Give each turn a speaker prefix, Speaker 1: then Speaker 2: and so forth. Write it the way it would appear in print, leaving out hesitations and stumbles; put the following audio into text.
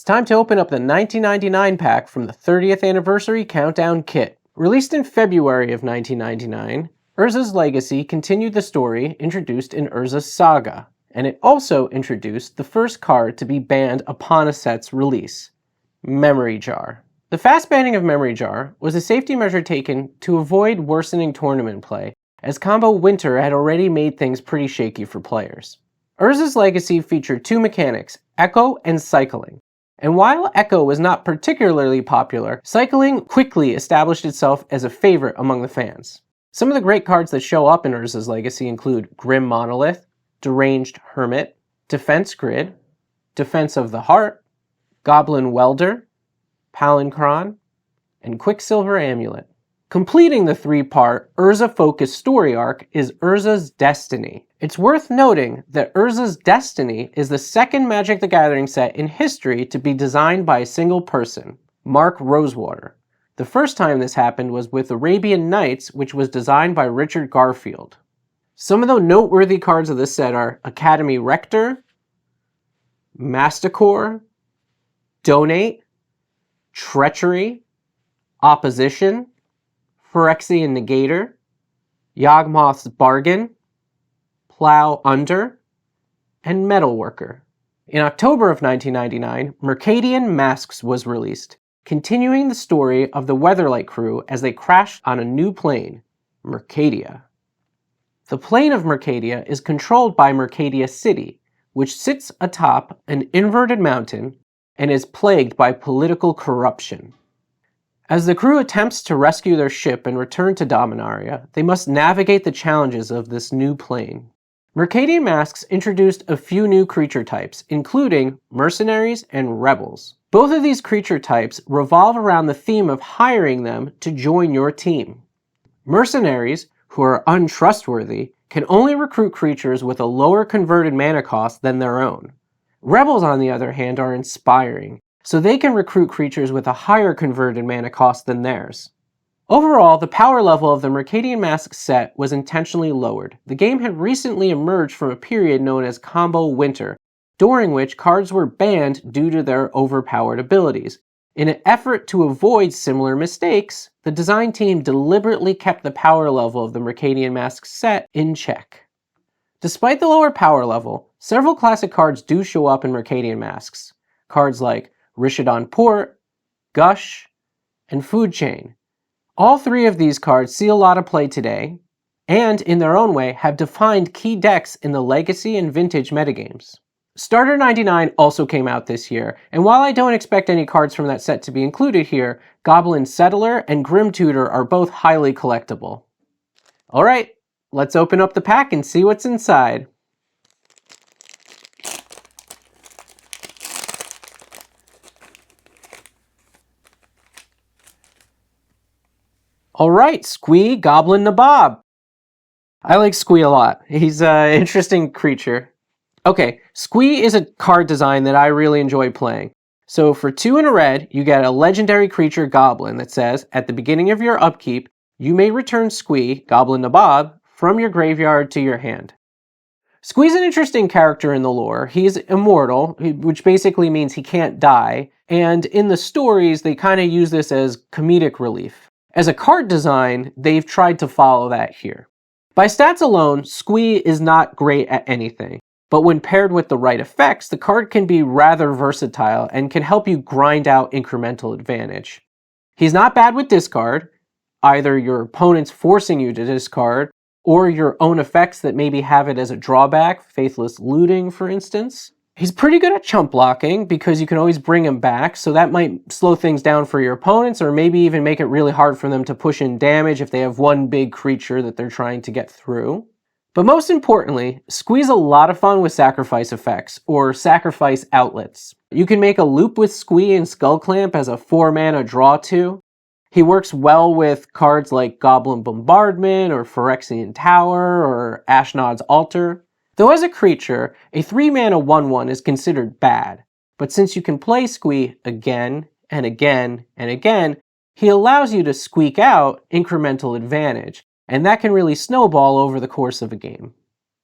Speaker 1: time to open up the 1999 pack from the 30th Anniversary Countdown Kit. Released in February of 1999, Urza's Legacy continued the story introduced in Urza's Saga, and it also introduced the first card to be banned upon a set's release, Memory Jar. The fast banning of Memory Jar was a safety measure taken to avoid worsening tournament play, as Combo Winter had already made things pretty shaky for players. Urza's Legacy featured two mechanics, Echo and Cycling. And while Echo was not particularly popular, Cycling quickly established itself as a favorite among the fans. Some of the great cards that show up in Urza's Legacy include Grim Monolith, Deranged Hermit, Defense Grid, Defense of the Heart, Goblin Welder, Palinchron, and Quicksilver Amulet. Completing the three-part Urza-focused story arc is Urza's Destiny. It's worth noting that Urza's Destiny is the second Magic the Gathering set in history to be designed by a single person, Mark Rosewater. The first time this happened was with Arabian Nights, which was designed by Richard Garfield. Some of the noteworthy cards of this set are Academy Rector, Masticore, Donate, Treachery, Opposition, Phyrexian Negator, Yawgmoth's Bargain, Plow Under, and Metalworker. In October of 1999, Mercadian Masques was released, continuing the story of the Weatherlight crew as they crashed on a new plane, Mercadia. The plane of Mercadia is controlled by Mercadia City, which sits atop an inverted mountain and is plagued by political corruption. As the crew attempts to rescue their ship and return to Dominaria, they must navigate the challenges of this new plane. Mercadian Masques introduced a few new creature types, including mercenaries and rebels. Both of these creature types revolve around the theme of hiring them to join your team. Mercenaries, who are untrustworthy, can only recruit creatures with a lower converted mana cost than their own. Rebels, on the other hand, are inspiring, so they can recruit creatures with a higher converted mana cost than theirs. Overall, the power level of the Mercadian Masques set was intentionally lowered. The game had recently emerged from a period known as Combo Winter, during which cards were banned due to their overpowered abilities. In an effort to avoid similar mistakes, the design team deliberately kept the power level of the Mercadian Masques set in check. Despite the lower power level, several classic cards do show up in Mercadian Masques. Cards like Rishadan Port, Gush, and Food Chain. All three of these cards see a lot of play today, and in their own way have defined key decks in the Legacy and Vintage metagames. Starter 99 also came out this year, and while I don't expect any cards from that set to be included here, Goblin Settler and Grim Tutor are both highly collectible. Alright, let's open up the pack and see what's inside. Alright, Squee Goblin Nabob. I like Squee a lot. He's an interesting creature. Okay, Squee is a card design that I really enjoy playing. So for 2 and a red, you get a legendary creature Goblin that says, at the beginning of your upkeep, you may return Squee, Goblin Nabob, from your graveyard to your hand. Squee's an interesting character in the lore. He's immortal, which basically means he can't die, and in the stories, they kind of use this as comedic relief. As a card design, they've tried to follow that here. By stats alone, Squee is not great at anything, but when paired with the right effects, the card can be rather versatile and can help you grind out incremental advantage. He's not bad with discard, either your opponent's forcing you to discard, or your own effects that maybe have it as a drawback, Faithless Looting, for instance. He's pretty good at chump blocking because you can always bring him back, so that might slow things down for your opponents or maybe even make it really hard for them to push in damage if they have one big creature that they're trying to get through. But most importantly, Squee's a lot of fun with sacrifice effects, or sacrifice outlets. You can make a loop with Squee and Skullclamp as a 4-mana draw 2. He works well with cards like Goblin Bombardment, or Phyrexian Tower, or Ashnod's Altar. Though as a creature, a 3-mana 1/1 is considered bad, but since you can play Squee again, and again, and again, he allows you to squeak out incremental advantage, and that can really snowball over the course of a game.